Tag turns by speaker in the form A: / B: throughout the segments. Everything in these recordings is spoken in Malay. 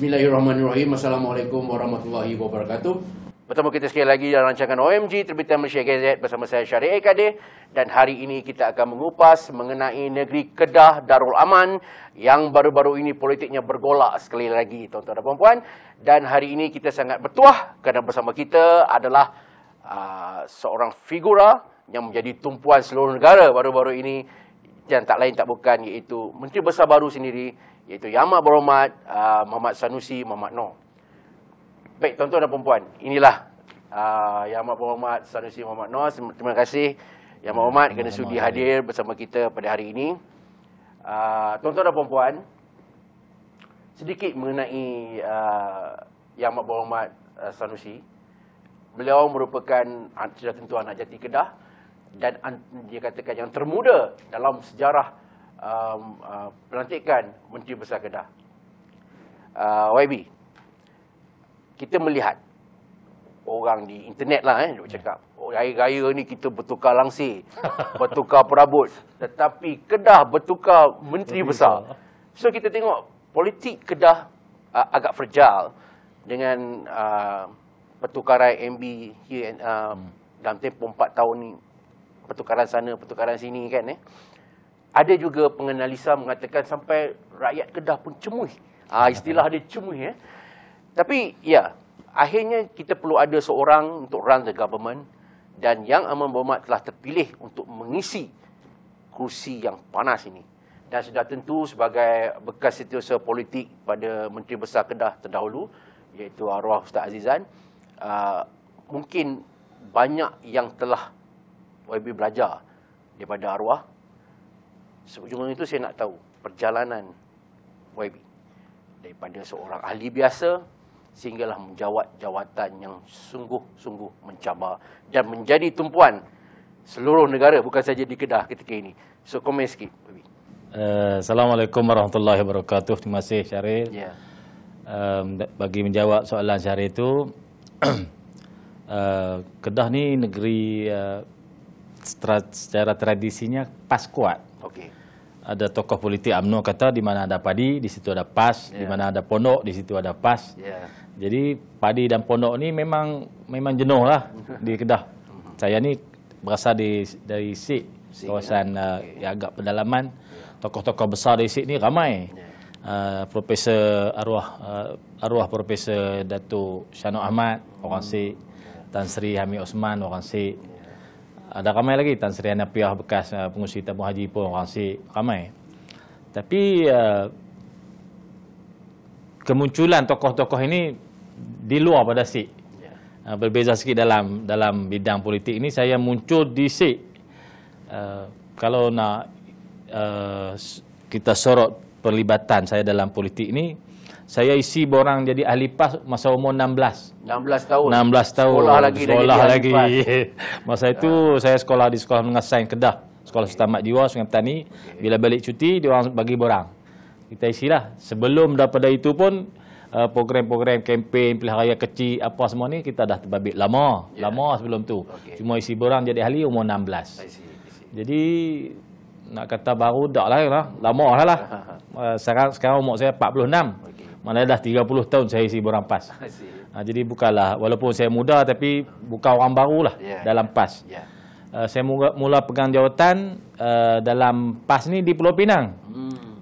A: Bismillahirrahmanirrahim. Assalamualaikum warahmatullahi wabarakatuh. Bertemu kita sekali lagi dalam rancangan OMG Terbitan Malaysia Gazette bersama saya Syariq Kadir, dan hari ini kita akan mengupas mengenai negeri Kedah Darul Aman yang baru-baru ini politiknya bergolak sekali lagi, tuan-tuan dan puan-puan. Dan hari ini kita sangat bertuah kerana bersama kita adalah seorang figura yang menjadi tumpuan seluruh negara baru-baru ini, dan tak lain tak bukan iaitu Menteri Besar baru sendiri, iaitu Yang Amat Berhormat Muhammad Sanusi Muhammad Noor. Baik, tuan-tuan dan puan-puan, inilah Yang Amat Berhormat Sanusi Muhammad Noor. Terima kasih Yang Amat Berhormat kerana sudi hadir bersama kita pada hari ini. Tuan-tuan dan puan-puan, sedikit mengenai Yang Amat Berhormat Sanusi. Beliau merupakan sudah tentu anak jati Kedah, dan dia katakan yang termuda dalam sejarah pelantikan Menteri Besar Kedah. YB, kita melihat orang di internet lah duk cakap, gaya-gaya ni kita bertukar langsir, bertukar perabot, tetapi Kedah bertukar Menteri Besar. So kita tengok politik Kedah agak fragile dengan pertukaran MB here dalam tempoh 4 tahun ni, pertukaran sana, pertukaran sini kan. Ada juga penganalisa mengatakan sampai rakyat Kedah pun cemuih. Istilah dia cemuih. Tapi ya, akhirnya kita perlu ada seorang untuk run the government, dan Yang Amat Berhormat telah terpilih untuk mengisi kursi yang panas ini. Dan sudah tentu sebagai bekas setiausaha politik pada Menteri Besar Kedah terdahulu, iaitu arwah Ustaz Azizan, mungkin banyak yang telah YB belajar daripada arwah. Sejumlah itu saya nak tahu perjalanan YB daripada seorang ahli biasa sehinggalah menjawat jawatan yang sungguh-sungguh mencabar dan menjadi tumpuan seluruh negara, bukan saja di Kedah ketika ini. So, komen sikit YB.
B: Assalamualaikum warahmatullahi wabarakatuh. Terima kasih Syaril. Bagi menjawab soalan Syaril itu, Kedah ni negeri secara tradisinya PAS kuat. Ada tokoh politik UMNO kata di mana ada padi, di situ ada PAS, di mana ada pondok, di situ ada PAS. Jadi padi dan pondok ni memang jenuh lah di Kedah. Saya ni berasal dari SIK, kawasan yang agak pedalaman. Tokoh-tokoh besar dari SIK ni ramai. Profesor arwah Profesor Datuk Syano Ahmad, orang SIK. Tan Sri Hamid Osman, orang SIK. Ada ramai lagi, Tan Sri Hanafiah bekas pengurusi tabung haji pun orang SIK, ramai. Tapi kemunculan tokoh-tokoh ini di luar pada SIK. Berbeza sikit dalam bidang politik ini, saya muncul di SIK. Kalau nak kita sorot perlibatan saya dalam politik ini, saya isi borang jadi ahli PAS masa umur 16 tahun. Sekolah lagi. Masa itu saya sekolah di Sekolah Menengah Sains Kedah, Sekolah Setamat Jiwa Sungai Petani. Bila balik cuti, dia orang bagi borang, kita isilah. Sebelum daripada itu pun program-program kempen pilihan raya kecil apa semua ni kita dah terbabit lama sebelum tu. Cuma isi borang jadi ahli umur 16. Jadi nak kata baru dak lah, lama lah. Sekarang umur saya 46. Mana dah 30 tahun saya isi borang PAS. Jadi bukanlah, walaupun saya muda tapi bukan orang baru lah dalam PAS. Saya mula pegang jawatan dalam PAS ni di Pulau Pinang.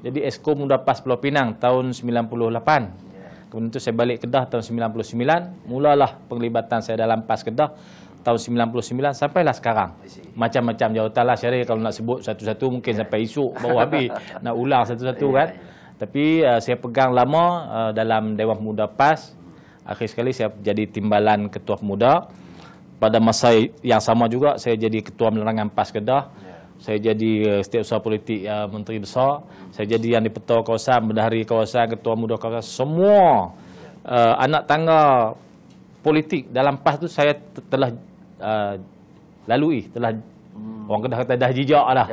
B: Jadi Esko Muda PAS Pulau Pinang tahun 98. Kemudian tu saya balik Kedah tahun 99. Mulalah penglibatan saya dalam PAS Kedah tahun 99 sampailah sekarang. Macam-macam jawatan lah Syaril, kalau nak sebut satu-satu mungkin sampai esok baru habis. Nak ulang satu-satu kan. Tapi saya pegang lama dalam Dewan Pemuda PAS. Akhir sekali saya jadi timbalan Ketua Pemuda. Pada masa yang sama juga saya jadi Ketua Penerangan PAS Kedah. Saya jadi setiausaha politik Menteri Besar. Saya jadi yang di-Peta Kawasan, Bendahari Kawasan, Ketua Muda Kawasan. Semua anak tangga politik dalam PAS tu saya telah lalui. Orang Kedah kata dah jejak lah.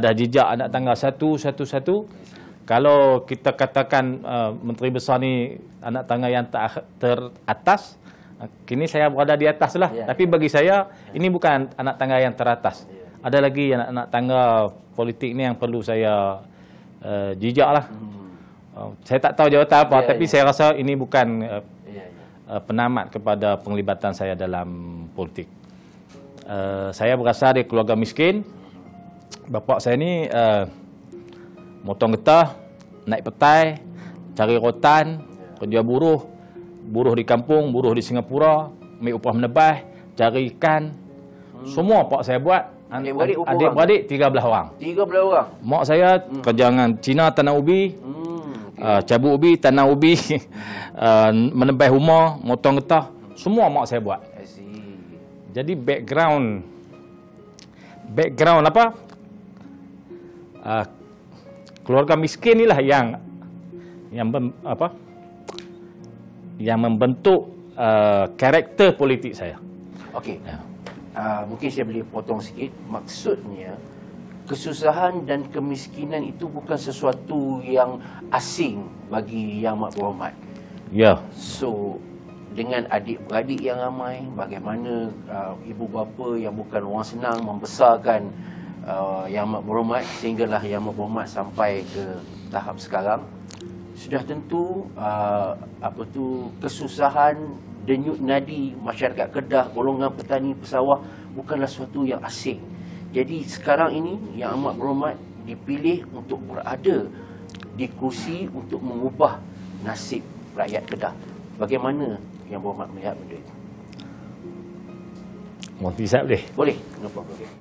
B: Dah jejak anak tangga satu-satu. Kalau kita katakan Menteri Besar ni anak tangga yang teratas, kini saya berada di atas lah. Tapi bagi saya, ini bukan anak tangga yang teratas. Ada lagi anak tangga politik ni yang perlu saya jejak lah. Saya tak tahu jawapan apa,
A: Ya,
B: tapi
A: ya.
B: saya rasa ini bukan
A: Ya, ya.
B: penamat kepada penglibatan saya dalam politik. Saya berasal dari keluarga miskin. Bapa saya ni motong getah, naik petai, cari rotan, kerja buruh di kampung, buruh di Singapura, ambil upah menebas, cari ikan. Semua pak saya buat.
A: Adik-beradik berapa
B: Adik-beradik 13 orang.
A: 13 orang.
B: Mak saya kerja dengan Cina tanam ubi,
A: Okay.
B: cabut ubi, tanam ubi, menebas rumah, motong getah, semua mak saya buat.
A: I see.
B: Jadi background apa? Keluarga miskin inilah yang membentuk karakter politik saya.
A: Okey.
B: Ya.
A: Mungkin saya boleh potong sikit. Maksudnya kesusahan dan kemiskinan itu bukan sesuatu yang asing bagi Yang Amat Berhormat.
B: Ya,
A: So dengan adik-beradik yang ramai, bagaimana ibu bapa yang bukan orang senang membesarkan Yang Amat Berhormat sehinggalah Yang Amat Berhormat sampai ke tahap sekarang, sudah tentu kesusahan denyut nadi masyarakat Kedah, golongan petani pesawah bukanlah sesuatu yang asing. Jadi sekarang ini Yang Amat Berhormat dipilih untuk berada di kursi untuk mengubah nasib rakyat Kedah. Bagaimana Yang Berhormat melihat benda itu?
B: Monty saya boleh.
A: Boleh? No problem.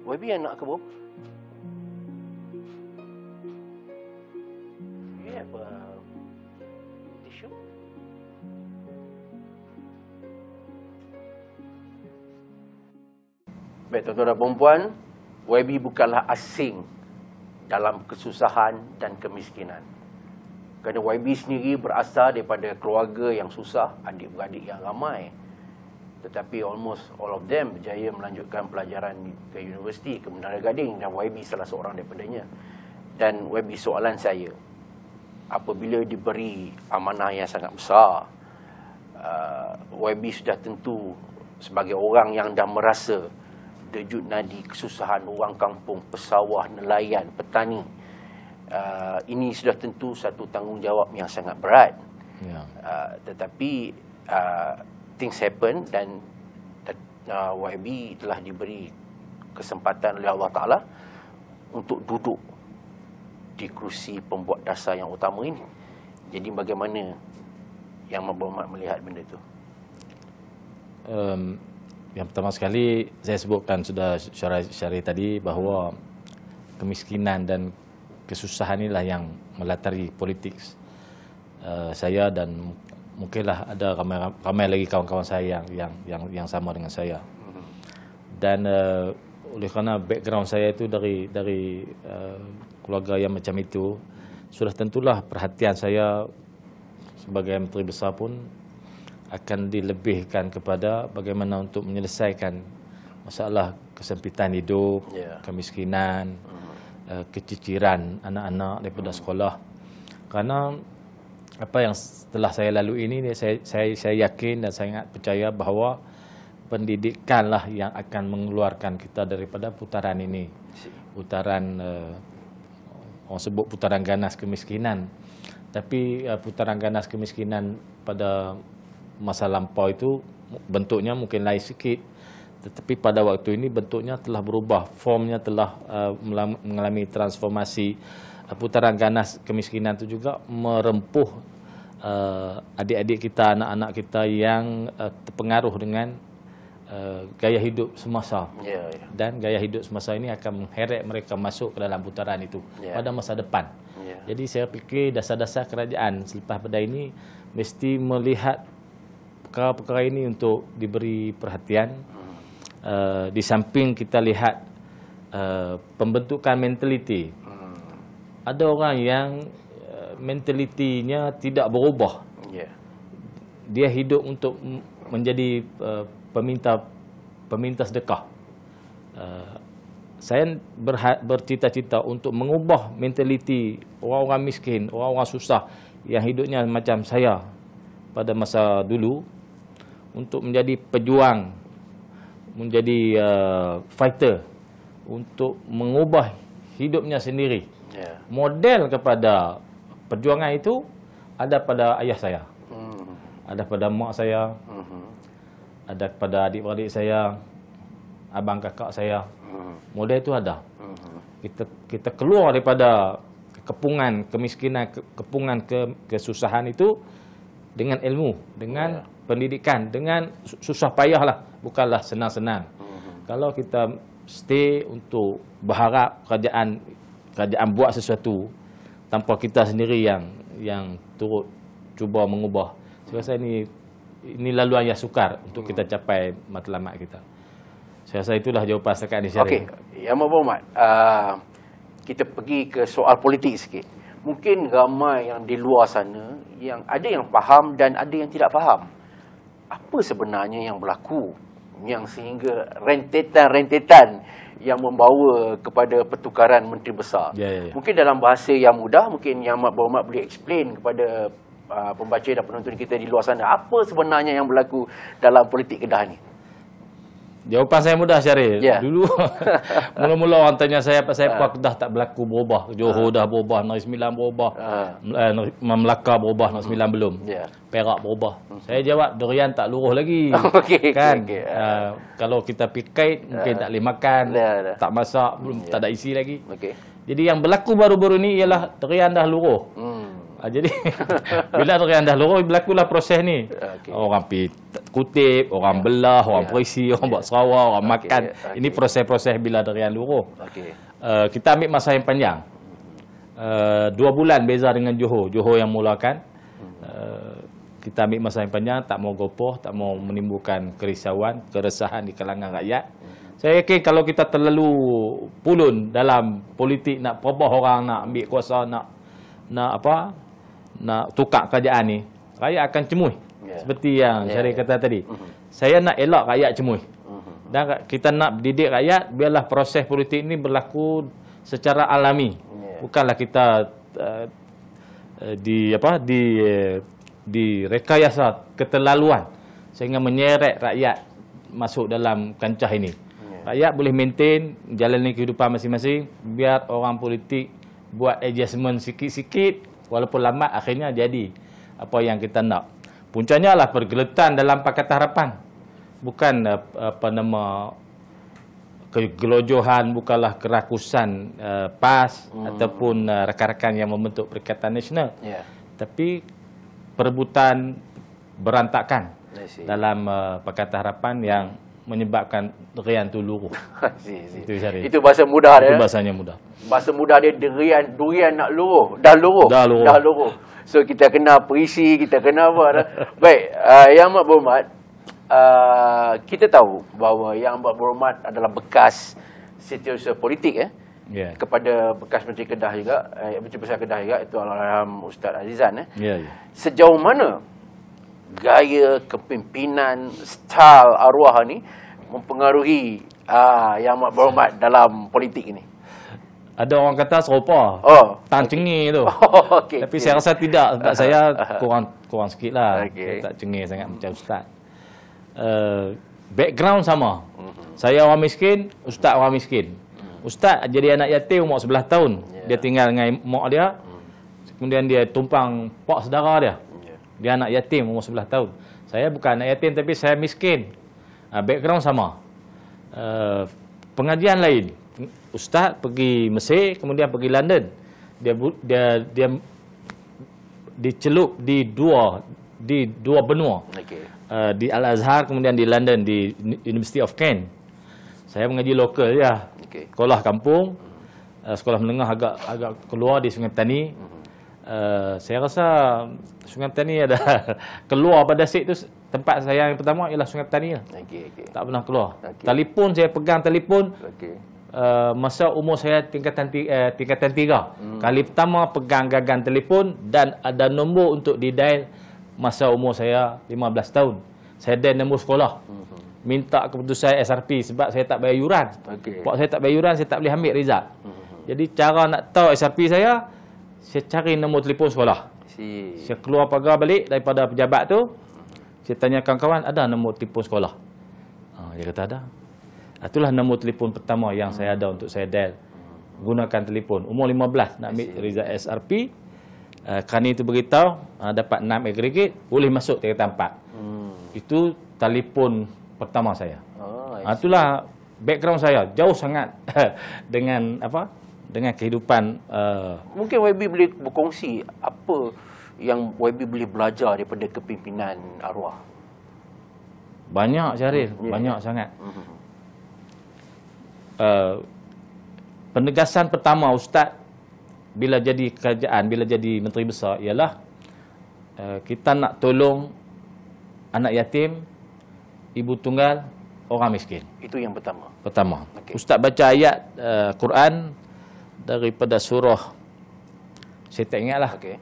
A: YB yang nak ke bawah? You have a tissue? Baik, tuan-tuan dan puan-puan, YB bukanlah asing dalam kesusahan dan kemiskinan. Kerana YB sendiri berasal daripada keluarga yang susah, adik-beradik yang ramai. Tetapi almost all of them berjaya melanjutkan pelajaran ke universiti, ke Menara Gading, dan YB salah seorang daripadanya. Dan YB, soalan saya, apabila diberi amanah yang sangat besar, YB sudah tentu sebagai orang yang dah merasa dejut nadi kesusahan orang kampung, pesawah, nelayan, petani. Ini sudah tentu satu tanggungjawab yang sangat berat.
B: Ya.
A: Tetapi things happen dan YB telah diberi kesempatan oleh Allah Ta'ala untuk duduk di kerusi pembuat dasar yang utama ini. Jadi bagaimana Yang Amat Berhormat melihat benda itu?
B: Yang pertama sekali saya sebutkan sudah syarah tadi bahawa kemiskinan dan kesusahan inilah yang melatari politik saya, dan mungkinlah ada ramai lagi kawan-kawan saya yang sama dengan saya. Dan oleh kerana background saya itu dari keluarga yang macam itu, sudah tentulah perhatian saya sebagai Menteri Besar pun akan dilebihkan kepada bagaimana untuk menyelesaikan masalah kesempitan hidup, kemiskinan, keciciran anak-anak daripada sekolah. Kerana apa yang telah saya lalui ini, saya yakin dan sangat percaya bahawa pendidikanlah yang akan mengeluarkan kita daripada putaran ini. Putaran, orang sebut putaran ganas kemiskinan. Tapi putaran ganas kemiskinan pada masa lampau itu bentuknya mungkin lain sikit, tetapi pada waktu ini bentuknya telah berubah, formnya telah mengalami transformasi. Putaran ganas kemiskinan itu juga merempuh adik-adik kita, anak-anak kita yang terpengaruh dengan gaya hidup semasa. Dan gaya hidup semasa ini akan mengheret mereka masuk ke dalam putaran itu pada masa depan. Jadi saya fikir dasar-dasar kerajaan selepas pada ini mesti melihat perkara-perkara ini untuk diberi perhatian. Di samping kita lihat pembentukan mentaliti. Ada orang yang mentalitinya tidak berubah. Dia hidup untuk menjadi peminta sedekah. Saya bercita-cita untuk mengubah mentaliti orang-orang miskin, orang-orang susah yang hidupnya macam saya pada masa dulu, untuk menjadi pejuang, menjadi fighter untuk mengubah hidupnya sendiri.
A: Ya.
B: Model kepada perjuangan itu ada pada ayah saya, ada pada mak saya, ada pada adik-beradik saya, abang kakak saya. Model itu ada. Kita keluar daripada kepungan kemiskinan, kepungan kesusahan itu dengan ilmu, dengan pendidikan, dengan susah payah lah, bukanlah senang-senang. Kalau kita stay untuk berharap kerajaan buat sesuatu tanpa kita sendiri yang turut cuba mengubah, saya rasa ini laluan yang sukar untuk kita capai matlamat kita. Saya rasa itulah jawapan setakat ini.
A: Okey, Yang Berhormat, kita pergi ke soal politik sikit. Mungkin ramai yang di luar sana yang ada yang faham dan ada yang tidak faham. Apa sebenarnya yang berlaku yang sehingga rentetan-rentetan yang membawa kepada pertukaran menteri besar. Mungkin dalam bahasa yang mudah, mungkin Yang Berhormat boleh explain kepada pembaca dan penonton kita di luar sana, apa sebenarnya yang berlaku dalam politik Kedah ni?
B: Jawapan saya mudah, Syaril. Dulu mula-mula orang tanya saya Kedah tak berlaku berubah. Johor dah berubah, Negeri Sembilan berubah, Melaka berubah, Negeri Sembilan belum. Perak berubah. Saya jawab, durian tak luruh lagi. Kan? Kalau kita pikai mungkin tak boleh makan, tak masak, belum tak ada isi lagi. Jadi yang berlaku baru-baru ni ialah durian dah luruh. Jadi bila durian dah luruh, berlakulah proses ni. Orang pi kutip, orang belah, orang perisi, orang buat serawak, orang makan. Ini proses-proses bila durian luruh. Kita ambil masa yang panjang. 2 bulan beza dengan Johor. Johor yang mulakan. Kita ambil masa yang panjang, tak mau gopoh, tak mau menimbulkan kerisauan, keresahan di kalangan rakyat. Saya yakin kalau kita terlalu pulun dalam politik, nak perubah orang, nak ambil kuasa, nak tukar kerajaan ni, rakyat akan cemuih. Seperti yang Syaril kata tadi. Saya nak elak rakyat cemuih. Dan kita nak didik rakyat, biarlah proses politik ni berlaku secara alami. Bukanlah kita di rekayasa keterlaluan sehingga menyeret rakyat masuk dalam kancah ini. Rakyat boleh maintain jalani kehidupan masing-masing, biar orang politik buat adjustment sikit-sikit, walaupun lambat, akhirnya jadi apa yang kita nak. Puncanya lah pergeletan dalam Pakatan Harapan. Bukan kegelojohan, bukanlah kerakusan PAS ataupun rakan-rakan yang membentuk Perikatan Nasional. Tapi perebutan berantakan dalam Pakatan Harapan yang menyebabkan durian tu luruh.
A: Itu bahasa mudah dia.
B: Itu bahasanya mudah.
A: Bahasa mudah dia, durian nak luruh. Dah luruh. So kita kena perisi, kita kena apa dah. Baik, Yang Berhormat, kita tahu bahawa Yang Berhormat adalah bekas setiausaha politik kepada bekas Menteri Kedah juga, Menteri Besar Kedah juga, itu Alhamdulillah Ustaz Azizan. Sejauh mana gaya kepimpinan, style arwah ni mempengaruhi Yang Berhormat dalam politik ini?
B: Ada orang kata serupa, Tan cengih tu. Tapi saya rasa tidak, sebab saya kurang sikit lah. Tak cengih sangat macam Ustaz. Background sama. Saya orang miskin, Ustaz orang miskin. Ustaz jadi anak yatim umur 11 tahun. Dia tinggal dengan mak dia. Kemudian dia tumpang pak saudara dia. Dia anak yatim umur 11 tahun. Saya bukan anak yatim, tapi saya miskin. Background sama. Pengajian lain. Ustaz pergi Mesir, kemudian pergi London. Dia dicelup di dua benua. Di Al-Azhar, kemudian di London, di University of Kent. Saya mengaji lokal ya. Sekolah kampung, sekolah menengah agak keluar di Sungai Petani. Saya rasa Sungai Petani ada keluar pada sik tu, tempat saya yang pertama ialah Sungai Petani lah. Tak pernah keluar. Telefon, saya pegang telefon. Masa umur saya tingkatan 3. Kali pertama pegang gagang telefon dan ada nombor untuk didial masa umur saya 15 tahun. Saya dial nombor sekolah. Minta keputusan SRP sebab saya tak bayar yuran. Sebab saya tak bayar yuran, saya tak boleh ambil result. Jadi cara nak tahu SRP saya cari nombor telefon sekolah. Saya keluar pagar balik daripada pejabat tu. Saya tanyakan kawan, ada nombor telefon sekolah? Dia kata ada. Itulah nombor telefon pertama yang saya ada untuk saya dial. Gunakan telefon. Umur 15 nak ambil result SRP. Kani itu beritahu dapat 6 agregat, boleh masuk tingkatan 4. Itu telefon pertama saya. Itulah background saya, jauh sangat dengan dengan kehidupan.
A: Mungkin YB boleh berkongsi apa yang YB boleh belajar daripada kepimpinan arwah.
B: Banyak, Syarif, banyak sangat. Penegasan pertama Ustaz bila jadi kerajaan, bila jadi menteri besar ialah kita nak tolong anak yatim, ibu tunggal, orang miskin. Itu yang pertama. Okay. Ustaz baca ayat Quran daripada surah, saya tak ingatlah. Okay.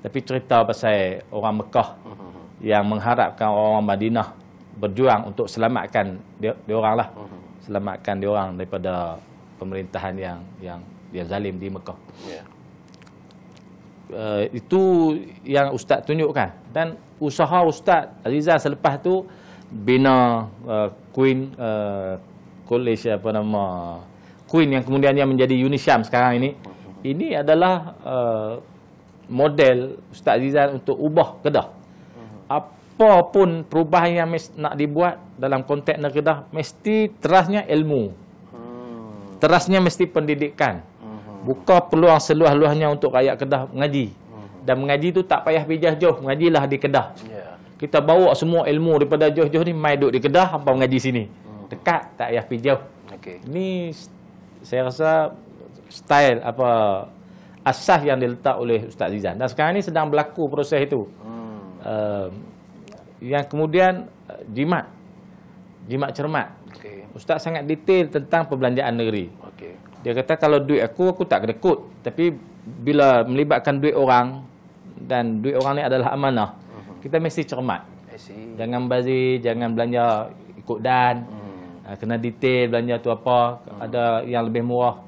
B: Tapi cerita pasal orang Mekah yang mengharapkan orang Madinah berjuang untuk selamatkan diorang lah. Selamatkan diorang daripada pemerintahan yang zalim di Mekah. Itu yang Ustaz tunjukkan. Dan usaha Ustaz Azizan selepas tu bina Queen College Queen yang kemudiannya menjadi Unisyam sekarang ini. Ini adalah model Ustaz Azizan untuk ubah Kedah. Apapun perubahan yang nak dibuat dalam konteks negeri Kedah, mesti terasnya ilmu. Terasnya mesti pendidikan. Buka peluang seluas-luasnya untuk rakyat Kedah mengaji. Dan mengaji tu tak payah pergi jauh, mengajilah di Kedah. Kita bawa semua ilmu daripada jauh-jauh ni mai duduk di Kedah, hampa mengaji sini. Dekat, tak payah pergi jauh. Ini saya rasa style asas yang diletak oleh Ustaz Azizan. Dan sekarang ni sedang berlaku proses itu. Yang kemudian jimat cermat. Ustaz sangat detail tentang perbelanjaan negeri. Dia kata kalau duit aku tak kena kut. Tapi bila melibatkan duit orang dan duit orang ni adalah amanah, kita mesti cermat. Jangan bazir, jangan belanja ikut dan. Kena detail belanja tu apa. Ada yang lebih murah,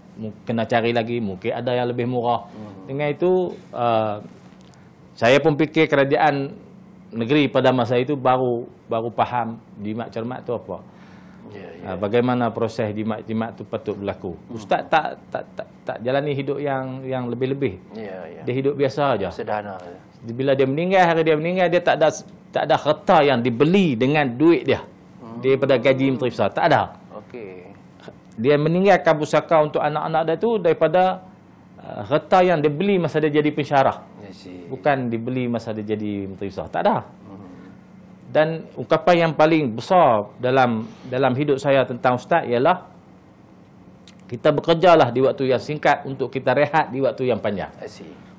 B: kena cari lagi, mungkin ada yang lebih murah. Dengan itu saya pun fikir kerajaan negeri pada masa itu baru faham jimat cermat tu apa. Bagaimana proses jimat tu patut berlaku. Ustaz tak jalani hidup yang lebih-lebih. Dia hidup biasa aja. Sederhana. Bila dia meninggal, hari dia meninggal, dia tak ada harta yang dibeli dengan duit dia. Daripada gaji menteri besar, tak ada. Dia meninggalkan pusaka untuk anak-anak dia tu daripada harta yang dibeli masa dia jadi pensyarah. Bukan dibeli masa dia jadi menteri besar. Tak ada. Dan ungkapan yang paling besar dalam hidup saya tentang Ustaz ialah kita bekerjalah di waktu yang singkat untuk kita rehat di waktu yang panjang.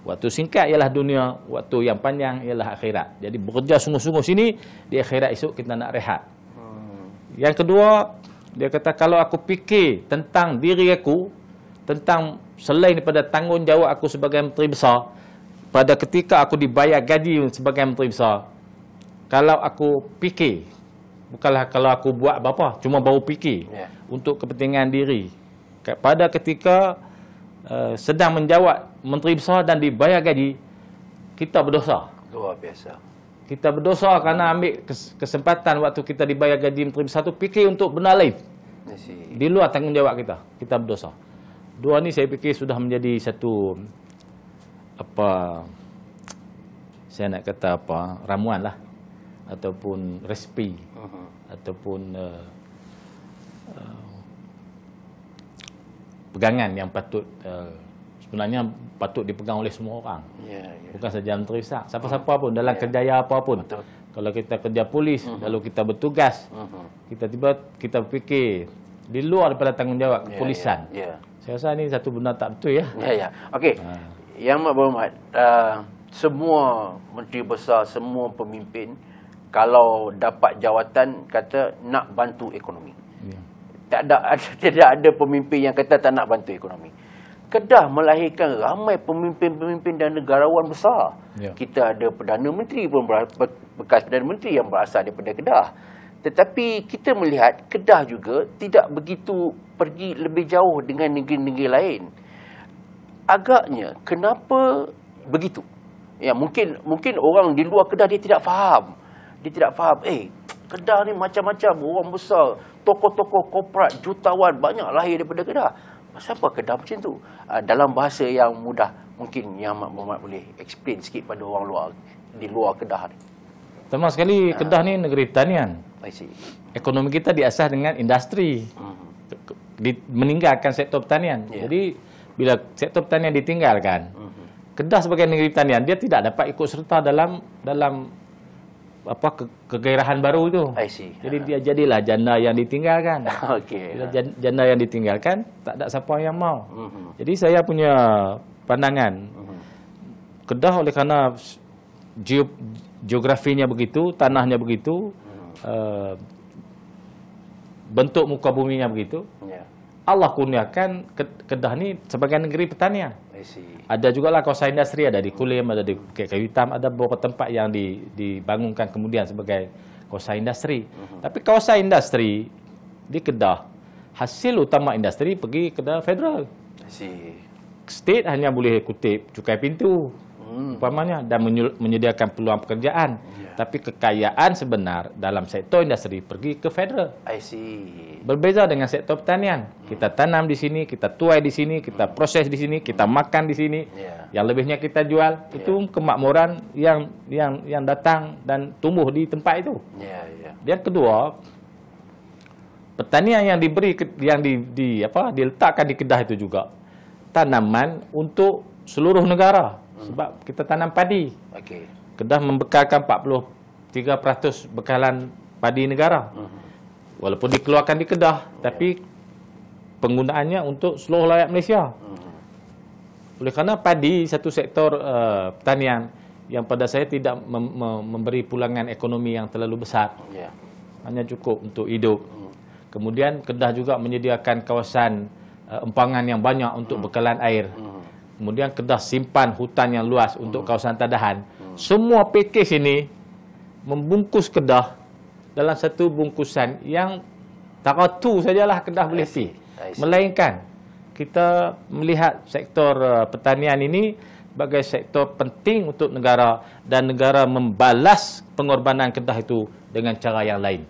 B: Waktu singkat ialah dunia, waktu yang panjang ialah akhirat. Jadi bekerja sungguh-sungguh sini, di akhirat esok kita nak rehat. Yang kedua, dia kata kalau aku fikir tentang diri aku, tentang selain daripada tanggungjawab aku sebagai menteri besar, pada ketika aku dibayar gaji sebagai menteri besar, kalau aku fikir, bukanlah kalau aku buat apa-apa, cuma baru fikir untuk kepentingan diri. Pada ketika sedang menjawab menteri besar dan dibayar gaji, kita berdosa. Luar biasa. Kita berdosa kerana ambil kesempatan waktu kita dibayar gaji menteri besar tu fikir untuk benda lain. Di luar tanggungjawab kita. Kita berdosa. Dua ni saya fikir sudah menjadi satu saya nak kata ramuan lah, ataupun resipi, ataupun pegangan yang patut sebenarnya patut dipegang oleh semua orang. Bukan saja menteri besar, siapa-siapa pun dalam kerjaya apa pun. Kalau kita kerja polis, lalu kita bertugas, kita fikir di luar daripada tanggungjawab kepolisian. Saya rasa ini satu benda tak betul ya.
A: Okey. Yang Mak Berhormat, semua menteri besar, semua pemimpin kalau dapat jawatan kata nak bantu ekonomi. Tidak ada pemimpin yang kata tak nak bantu ekonomi. Kedah melahirkan ramai pemimpin-pemimpin dan negarawan besar. Kita ada Perdana Menteri pun bekas Perdana Menteri yang berasal daripada Kedah. Tetapi kita melihat Kedah juga tidak begitu pergi lebih jauh dengan negeri-negeri lain. Agaknya kenapa begitu? Mungkin orang di luar Kedah dia tidak faham. Kedah ni macam-macam orang besar, tokoh-tokoh korporat, jutawan banyak lahir daripada Kedah. Pasal apa Kedah macam tu? Dalam bahasa yang mudah, mungkin Yang Amat Berhormat boleh explain sikit pada orang luar, di luar Kedah ni.
B: Pertama sekali, Kedah ni negeri pertanian.
A: I see.
B: Ekonomi kita diasas dengan industri. Meninggalkan sektor pertanian. Jadi, bila sektor pertanian ditinggalkan, Kedah sebagai negeri pertanian, dia tidak dapat ikut serta dalam kegairahan baru itu.
A: I see.
B: Jadi dia jadilah janda yang ditinggalkan.
A: Okey.
B: Bila janda yang ditinggalkan, tak ada siapa yang mau. Jadi saya punya pandangan, Kedah oleh kerana geografinya begitu, tanahnya begitu, bentuk muka buminya begitu, Allah kurniakan Kedah ni sebagai negeri pertanian. Ada juga lah kawasan industri, ada di Kulim, ada di Bukit Kayu Hitam, ada beberapa tempat yang dibangunkan kemudian sebagai kawasan industri. Tapi kawasan industri di Kedah, hasil utama industri pergi Kedah Federal. State hanya boleh kutip cukai pintu, umpamanya, dan menyediakan peluang pekerjaan. Tapi kekayaan sebenar dalam sektor industri pergi ke federal. Berbeza dengan sektor pertanian. Kita tanam di sini, kita tuai di sini, kita proses di sini, kita makan di sini. Yang lebihnya kita jual. Itu kemakmuran yang datang dan tumbuh di tempat itu. Yang kedua, pertanian yang diletakkan di Kedah itu juga tanaman untuk seluruh negara. Sebab kita tanam padi. Kedah membekalkan 43% bekalan padi negara. Walaupun dikeluarkan di Kedah, tapi penggunaannya untuk seluruh rakyat Malaysia. Oleh kerana padi satu sektor pertanian yang pada saya tidak memberi pulangan ekonomi yang terlalu besar. Hanya cukup untuk hidup. Kemudian Kedah juga menyediakan kawasan empangan yang banyak untuk bekalan air. Kemudian Kedah simpan hutan yang luas untuk kawasan tadahan. Semua pakej ini membungkus Kedah dalam satu bungkusan yang taratu sajalah Kedah boleh pi. Melainkan kita melihat sektor pertanian ini sebagai sektor penting untuk negara, dan negara membalas pengorbanan Kedah itu dengan cara yang lain.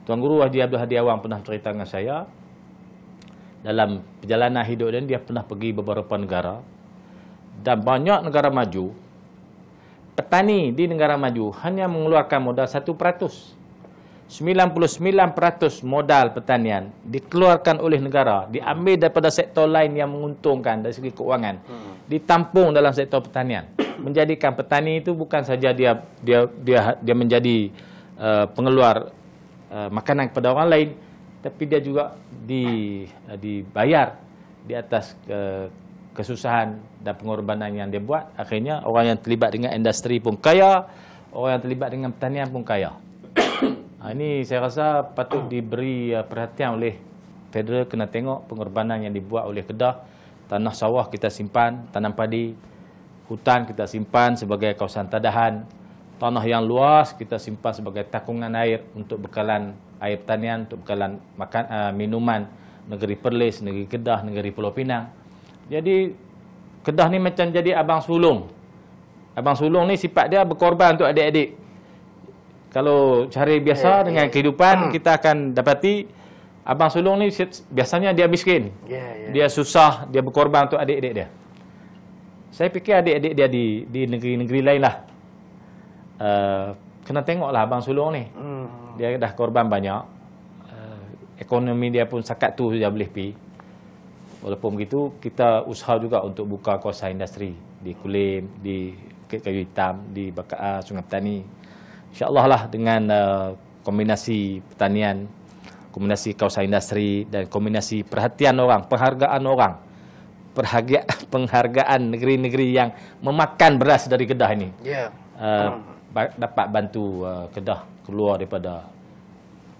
B: Tuan Guru Haji Abdul Hadi Awang pernah cerita dengan saya, dalam perjalanan hidup dia pernah pergi beberapa negara, dan banyak negara maju, petani di negara maju hanya mengeluarkan modal 1%. 99% modal pertanian dikeluarkan oleh negara, diambil daripada sektor lain yang menguntungkan dari segi keuangan, ditampung dalam sektor pertanian. Menjadikan petani itu bukan saja dia menjadi pengeluar makanan kepada orang lain, tapi dia juga dibayar di atas kesusahan dan pengorbanan yang dia buat. Akhirnya orang yang terlibat dengan industri pun kaya, orang yang terlibat dengan pertanian pun kaya. Ini saya rasa patut diberi perhatian oleh federal, kena tengok pengorbanan yang dibuat oleh Kedah. Tanah sawah kita simpan, tanam padi, hutan kita simpan sebagai kawasan tadahan, tanah yang luas kita simpan sebagai takungan air untuk bekalan air pertanian, untuk bekalan minuman negeri Perlis, negeri Kedah, negeri Pulau Pinang. Jadi Kedah ni macam jadi abang sulung. Abang sulung ni sifat dia berkorban untuk adik-adik. Kalau cara biasa dengan kehidupan, kita akan dapati abang sulung ni biasanya dia miskin. Dia susah, dia berkorban untuk adik-adik dia. Saya fikir adik-adik dia di negeri-negeri lain lah. Kena tengoklah abang sulung ni. Dia dah korban banyak. Ekonomi dia pun sakat tu dia boleh pi. Walaupun begitu, kita usaha juga untuk buka kawasan industri di Kulim, di Bukit Kayu Hitam, di Sungai Petani. InsyaAllah lah dengan kombinasi pertanian, kombinasi kawasan industri dan kombinasi perhatian orang, penghargaan orang, penghargaan negeri-negeri yang memakan beras dari Kedah ini, dapat bantu Kedah keluar daripada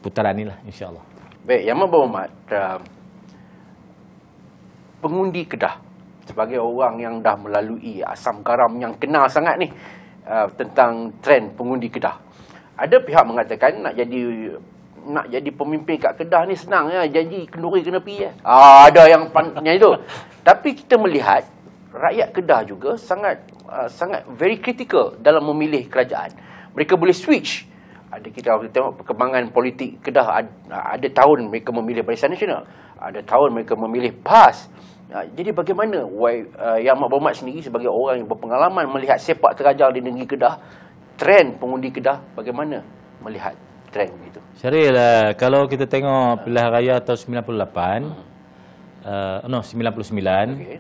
B: putaran inilah, insyaAllah.
A: Baik, Yang Amat Berhormat, pengundi Kedah sebagai orang yang dah melalui asam garam yang kenal sangat ni tentang trend pengundi Kedah. Ada pihak mengatakan nak jadi pemimpin kat Kedah ni senang ya, janji kenduri kena pi ya. Ada yang itu. Tapi kita melihat rakyat Kedah juga sangat very critical dalam memilih kerajaan. Mereka boleh switch Ada kita tengok perkembangan politik Kedah, ada tahun mereka memilih Barisan Nasional, ada tahun mereka memilih PAS. Jadi bagaimana Yang Amat Berhormat sendiri sebagai orang yang berpengalaman melihat sepak terjang di negeri Kedah, trend pengundi Kedah, bagaimana melihat trend begitu?
B: Syaril, kalau kita tengok pilihan raya tahun 99,
A: Okay.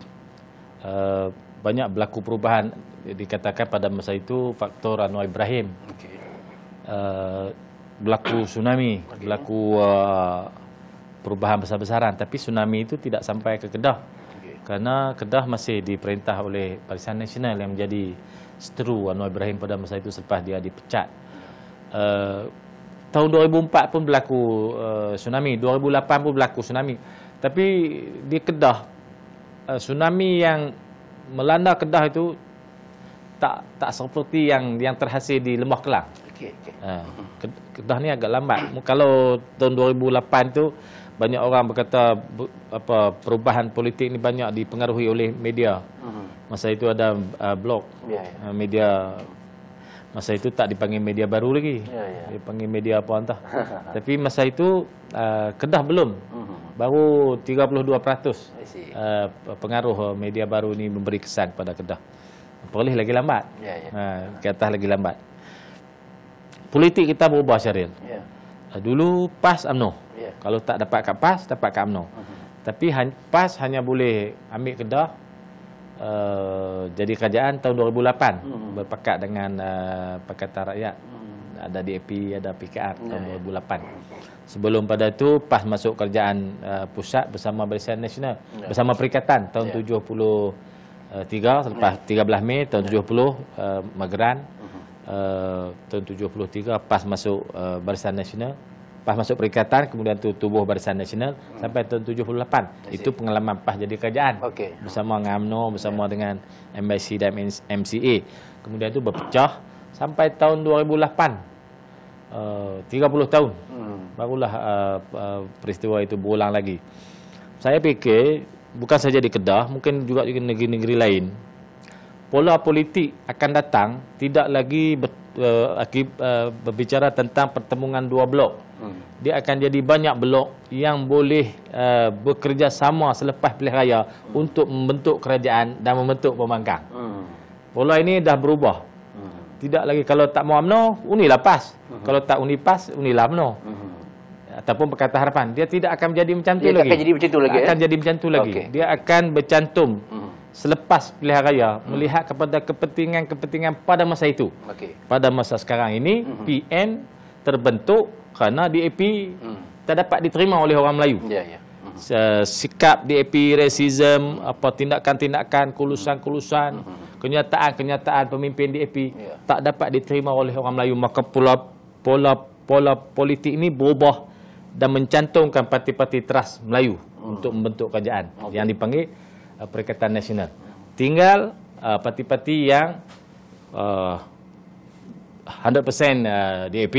B: Banyak berlaku perubahan. Dikatakan pada masa itu faktor Anwar Ibrahim.
A: Okay.
B: Berlaku tsunami, berlaku perubahan besar-besaran, tapi tsunami itu tidak sampai ke Kedah. Kerana Kedah masih diperintah oleh Barisan Nasional yang menjadi seteru Anwar Ibrahim pada masa itu selepas dia dipecat. Tahun 2004 pun berlaku tsunami, 2008 pun berlaku tsunami. Tapi di Kedah, tsunami yang melanda Kedah itu tak seperti yang terhasil di Lembah Kelang. Kedah ni agak lambat. Kalau tahun 2008 tu banyak orang berkata perubahan politik ni banyak dipengaruhi oleh media. Masa itu ada blog, media. Masa itu tak dipanggil media baru lagi, dipanggil media apa entah. Tapi masa itu Kedah belum, baru 32% pengaruh media baru ni memberi kesan pada Kedah. Boleh lagi lambat, ke atas lagi lambat. Politik kita berubah, Syaril. Dulu PAS UMNO. Kalau tak dapat kat PAS, dapat kat UMNO. Tapi PAS hanya boleh ambil Kedah jadi kerajaan tahun 2008 berpakat dengan Pakatan Rakyat. Ada DAP, ada PKR tahun 2008. Sebelum pada itu PAS masuk kerajaan pusat bersama Barisan Nasional, bersama Perikatan tahun 73, selepas 13 Mei tahun 70 Mageran. Tahun 73 PAS masuk Barisan Nasional, PAS masuk Perikatan, kemudian tu tubuh Barisan Nasional sampai tahun 78. Itu pengalaman PAS jadi kerajaan bersama dengan UMNO, bersama dengan MIC dan MCA. Kemudian tu berpecah sampai tahun 2008. 30 tahun barulah peristiwa itu berulang lagi. Saya fikir bukan saja di Kedah, mungkin juga di negeri-negeri lain, pola politik akan datang tidak lagi berbicara tentang pertemuan dua blok. Dia akan jadi banyak blok yang boleh bekerjasama selepas pilihan raya untuk membentuk kerajaan dan membentuk pembangkang. Pola ini dah berubah. Tidak lagi kalau tak mau UMNO, unilah PAS. Kalau tak uni PAS, unilah UMNO. Ataupun Pakatan Harapan. Dia tidak akan menjadi macam tu lagi.
A: Akan jadi macam tu lagi.
B: Akan jadi macam tu lagi. Dia akan bercantum selepas pilihan raya, melihat kepada kepentingan-kepentingan pada masa itu. Pada masa sekarang ini, PN terbentuk kerana DAP tak dapat diterima oleh orang Melayu. Sikap DAP, rasism, tindakan-tindakan, kulusan-kulusan, kenyataan-kenyataan pemimpin DAP tak dapat diterima oleh orang Melayu. Maka pola politik ini berubah dan mencantumkan parti-parti teras Melayu untuk membentuk kerajaan yang dipanggil Perikatan Nasional. Tinggal parti-parti yang 100% DAP,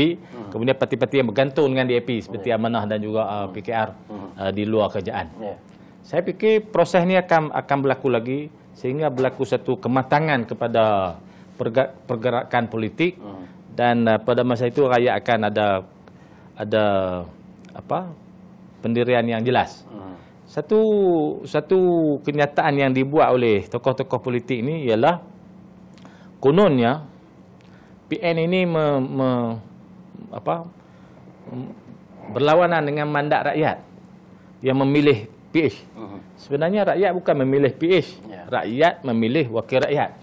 B: kemudian parti-parti yang bergantung dengan DAP seperti Amanah dan juga PKR di luar kerajaan. Saya fikir proses ini akan berlaku lagi sehingga berlaku satu kematangan kepada pergerakan politik dan pada masa itu rakyat akan ada pendirian yang jelas. Satu kenyataan yang dibuat oleh tokoh-tokoh politik ini ialah kononnya PN ini berlawanan dengan mandat rakyat yang memilih PH. Sebenarnya rakyat bukan memilih PH, rakyat memilih wakil rakyat.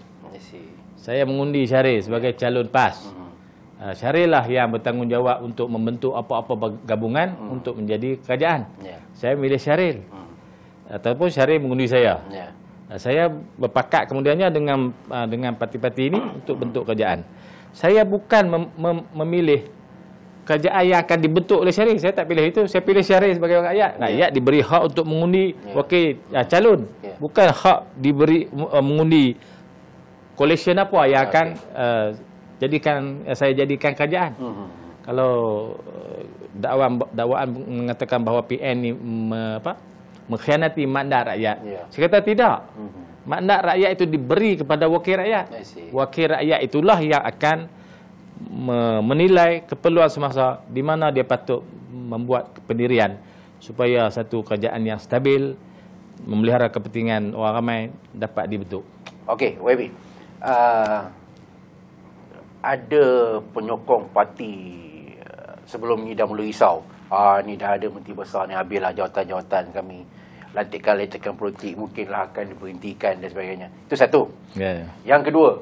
B: Saya mengundi Syaril sebagai calon PAS. Syaril lah yang bertanggungjawab untuk membentuk apa-apa gabungan untuk menjadi kerajaan. Saya memilih Syaril. Ataupun Syaril mengundi saya. Saya berpakat kemudiannya dengan parti-parti ini untuk bentuk kerajaan. Saya bukan memilih kerajaan yang akan dibentuk oleh Syaril. Saya tak pilih itu. Saya pilih Syaril sebagai rakyat. Rakyat diberi hak untuk mengundi wakil calon. Bukan hak diberi mengundi koalisi apa yang akan saya jadikan kerajaan. Kalau dakwaan mengatakan bahawa PN ni mengkhianati mandat rakyat. Saya kata tidak. Mandat rakyat itu diberi kepada wakil rakyat. Wakil rakyat itulah yang akan menilai keperluan semasa di mana dia patut membuat pendirian supaya satu kerajaan yang stabil, memelihara kepentingan orang ramai dapat dibentuk.
A: Okey, YB. Ada penyokong parti sebelum ni dah mula risau. Ni dah ada menteri besar ni, habislah jawatan-jawatan kami. Lantikan-lantikan politik mungkinlah akan diberhentikan dan sebagainya. Itu satu. Yang kedua,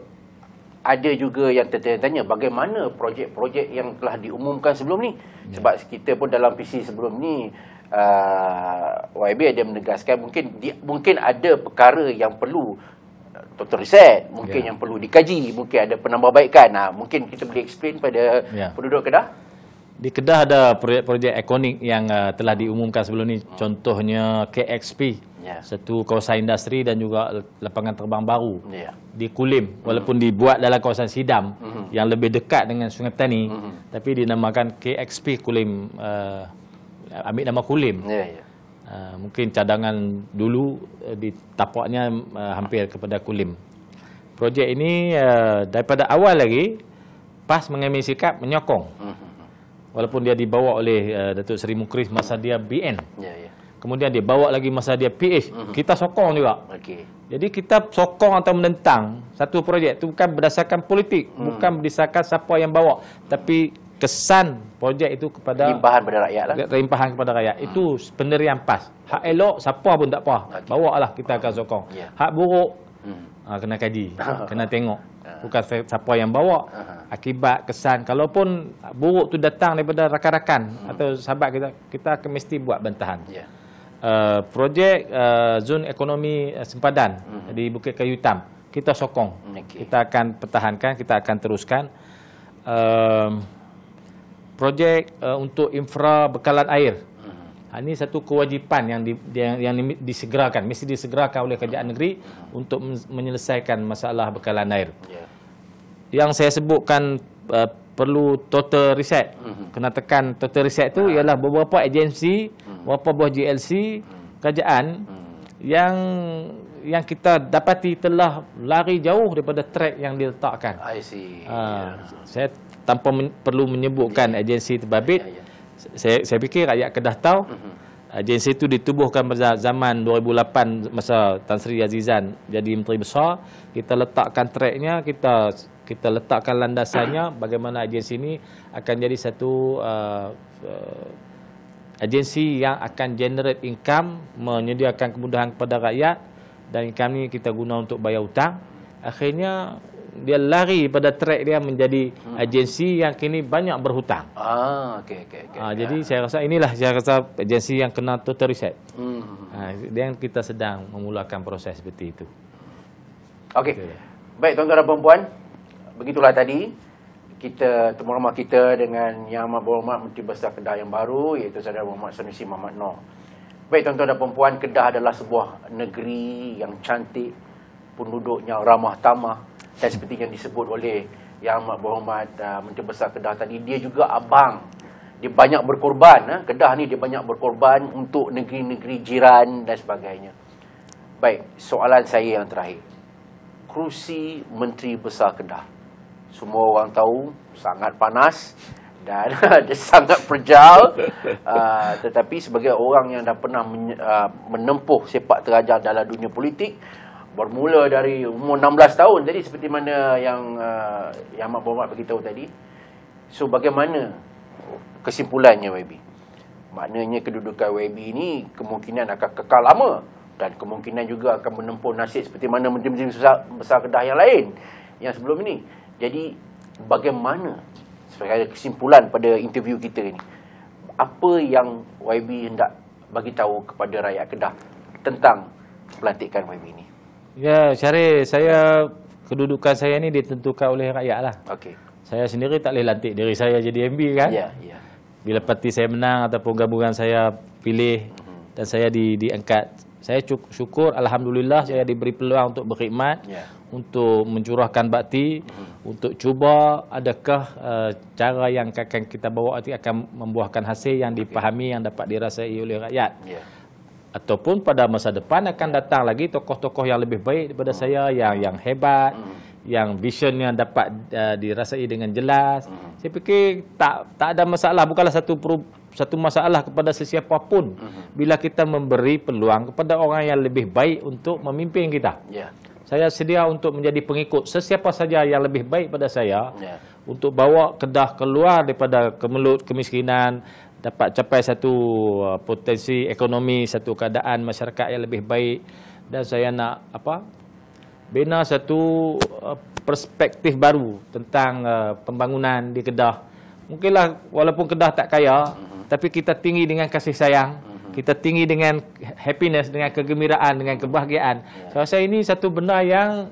A: ada juga yang tertanya bagaimana projek-projek yang telah diumumkan sebelum ni. Sebab kita pun dalam PC sebelum ni, YB ada menegaskan mungkin ada perkara yang perlu total reset, mungkin yang perlu dikaji, mungkin ada penambahbaikan. Mungkin kita boleh explain pada penduduk Kedah.
B: Di Kedah ada projek-projek ikonik yang telah diumumkan sebelum ni, contohnya KXP, satu kawasan industri dan juga lapangan terbang baru di Kulim, walaupun dibuat dalam kawasan Sidam yang lebih dekat dengan Sungai Petani, tapi dinamakan KXP Kulim, ambil nama Kulim. Mungkin cadangan dulu ditapaknya hampir kepada Kulim. Projek ini daripada awal lagi PAS mengambil sikap menyokong. Walaupun dia dibawa oleh Datuk Seri Mukris masa dia BN. Kemudian dia bawa lagi masa dia PH. Kita sokong juga. Jadi kita sokong atau menentang satu projek itu bukan berdasarkan politik, bukan berdasarkan siapa yang bawa, tapi kesan projek itu kepada
A: limpahan pada rakyat lah.
B: Limpahan kepada rakyat. Itu pendirian PAS. Hak elok siapa pun tak apa. Bawalah, kita akan sokong. Hak buruk kena kaji, kena tengok. Bukan siapa yang bawa, akibat kesan. Kalaupun buruk tu datang daripada rakan-rakan atau sahabat kita akan mesti buat bantahan. Projek zon ekonomi sempadan di Bukit Kayu Hitam, kita sokong. Kita akan pertahankan, kita akan teruskan. Projek untuk infra bekalan air. Ini satu kewajipan yang disegerakan, mesti disegerakan oleh kerajaan negeri untuk menyelesaikan masalah bekalan air. Yang saya sebutkan perlu total reset. Kena tekan total reset itu ialah beberapa agensi, beberapa buah GLC kerajaan yang kita dapati telah lari jauh daripada track yang diletakkan. Saya tanpa perlu menyebutkan agensi terbabit. Saya fikir rakyat Kedah tahu. Agensi itu ditubuhkan pada zaman 2008 masa Tan Sri Azizan jadi Menteri Besar. Kita letakkan tracknya, kita letakkan landasannya bagaimana agensi ini akan jadi satu agensi yang akan generate income, menyediakan kemudahan kepada rakyat, dan income ini kita guna untuk bayar hutang. Akhirnya dia lari pada track dia menjadi agensi yang kini banyak berhutang. Jadi saya rasa inilah agensi yang kena total reset. Dan kita sedang memulakan proses seperti itu.
A: Baik tuan-tuan dan puan-puan, begitulah tadi kita temu ramah kita dengan Yang Amat Berhormat Menteri Besar Kedah yang baru, iaitu Saudara Muhammad Sanusi Mahmad Noor. Baik tuan-tuan dan puan-puan, Kedah adalah sebuah negeri yang cantik, penduduknya ramah tamah. Dan seperti yang disebut oleh Yang Amat Berhormat Menteri Besar Kedah tadi, dia juga abang. Dia banyak berkorban. Kedah ni dia banyak berkorban untuk negeri-negeri jiran dan sebagainya. Baik, soalan saya yang terakhir. Kerusi Menteri Besar Kedah, semua orang tahu sangat panas dan dia sangat fragile. Tetapi sebagai orang yang dah pernah menempuh sepak terjang dalam dunia politik, bermula dari umur 16 tahun tadi, seperti mana yang Amat Berhormat beritahu tadi. So bagaimana kesimpulannya YB? Maknanya kedudukan YB ini kemungkinan akan kekal lama, dan kemungkinan juga akan menempuh nasib seperti mana menteri-menteri besar Kedah yang lain yang sebelum ini. Jadi bagaimana sebagai kesimpulan pada interview kita ini, apa yang YB hendak bagi tahu kepada rakyat Kedah tentang pelantikan YB ini?
B: Ya, Syarif, kedudukan saya ni ditentukan oleh rakyat lah. Saya sendiri tak boleh lantik diri saya jadi MB kan. Bila parti saya menang ataupun gabungan saya pilih dan saya diangkat, saya syukur, alhamdulillah, saya diberi peluang untuk berkhidmat, untuk mencurahkan bakti, untuk cuba adakah cara yang akan kita bawa nanti akan membuahkan hasil yang dipahami, yang dapat dirasai oleh rakyat. Ataupun pada masa depan akan datang lagi tokoh-tokoh yang lebih baik daripada saya, yang hebat, yang visionnya dapat dirasai dengan jelas. Saya fikir tak ada masalah, bukanlah satu masalah kepada sesiapa pun bila kita memberi peluang kepada orang yang lebih baik untuk memimpin kita.
A: Ya.
B: Saya sedia untuk menjadi pengikut sesiapa saja yang lebih baik pada saya, untuk bawa Kedah keluar daripada kemelut kemiskinan, dapat capai satu potensi ekonomi, satu keadaan masyarakat yang lebih baik. Dan saya nak bina satu perspektif baru tentang pembangunan di Kedah. Mungkinlah walaupun Kedah tak kaya, tapi kita tinggi dengan kasih sayang, kita tinggi dengan happiness, dengan kegembiraan, dengan kebahagiaan. Saya rasa ini satu benda yang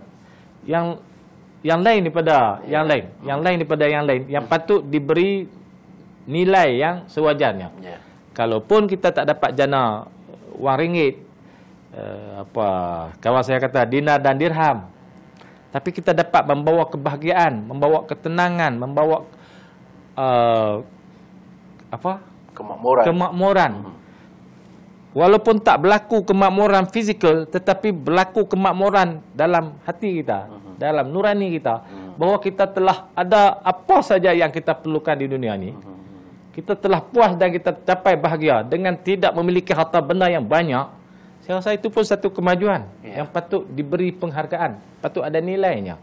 B: lain daripada yang lain, yang patut diberi nilai yang sewajarnya. Kalaupun kita tak dapat jana wang ringgit, kawan saya kata dinar dan dirham, tapi kita dapat membawa kebahagiaan, membawa ketenangan, membawa kemakmuran. Walaupun tak berlaku kemakmuran fizikal, tetapi berlaku kemakmuran dalam hati kita, dalam nurani kita, bahawa kita telah ada apa saja yang kita perlukan di dunia ini. Kita telah puas dan kita capai bahagia dengan tidak memiliki harta benda yang banyak. Saya rasa itu pun satu kemajuan yang patut diberi penghargaan, patut ada nilainya.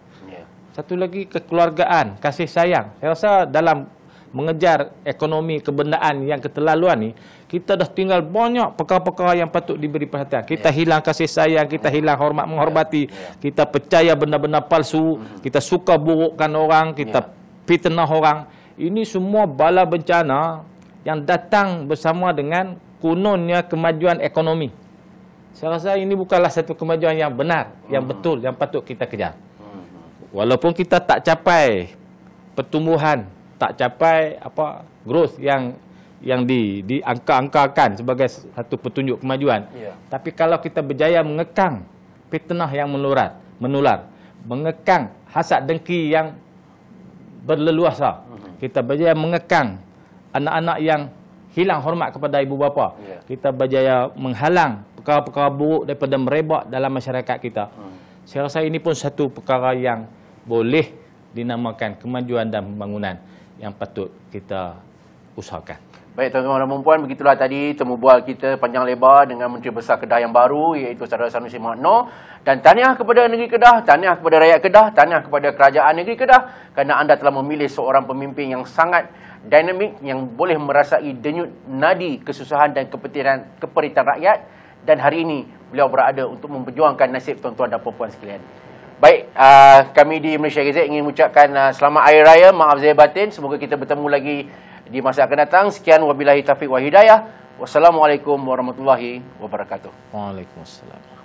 B: Satu lagi, kekeluargaan, kasih sayang. Saya rasa dalam mengejar ekonomi kebendaan yang keterlaluan ni, kita dah tinggal banyak perkara-perkara yang patut diberi perhatian. Kita hilang kasih sayang, kita hilang hormat menghormati, kita percaya benda-benda palsu, kita suka burukkan orang, kita fitnah orang. Ini semua bala bencana yang datang bersama dengan kunonnya kemajuan ekonomi. Saya rasa ini bukanlah satu kemajuan yang benar, yang betul, yang patut kita kejar. Walaupun kita tak capai pertumbuhan, tak capai growth yang diangka-angkakan sebagai satu petunjuk kemajuan. Tapi kalau kita berjaya mengekang fitnah yang menular, mengekang hasad dengki yang berleluasa, kita berjaya mengekang anak-anak yang hilang hormat kepada ibu bapa, kita berjaya menghalang perkara-perkara buruk daripada merebak dalam masyarakat kita. Saya rasa ini pun satu perkara yang boleh dinamakan kemajuan dan pembangunan yang patut kita usahakan.
A: Baik tuan-tuan dan puan, begitulah tadi temu bual kita panjang lebar dengan Menteri Besar Kedah yang baru, iaitu Saudara Sanusi Mak Noh. Dan tahniah kepada negeri Kedah, tahniah kepada rakyat Kedah, tahniah kepada kerajaan negeri Kedah kerana anda telah memilih seorang pemimpin yang sangat dinamik, yang boleh merasai denyut nadi kesusahan dan keperitan rakyat. Dan hari ini beliau berada untuk memperjuangkan nasib tuan-tuan dan puan-puan sekalian. Baik, kami di Malaysia Gazette ingin mengucapkan selamat Hari Raya, maaf zahir batin. Semoga kita bertemu lagi di masa akan datang. Sekian, wabillahi taufiq wa hidayah. Wassalamualaikum warahmatullahi wabarakatuh.
B: Waalaikumsalam.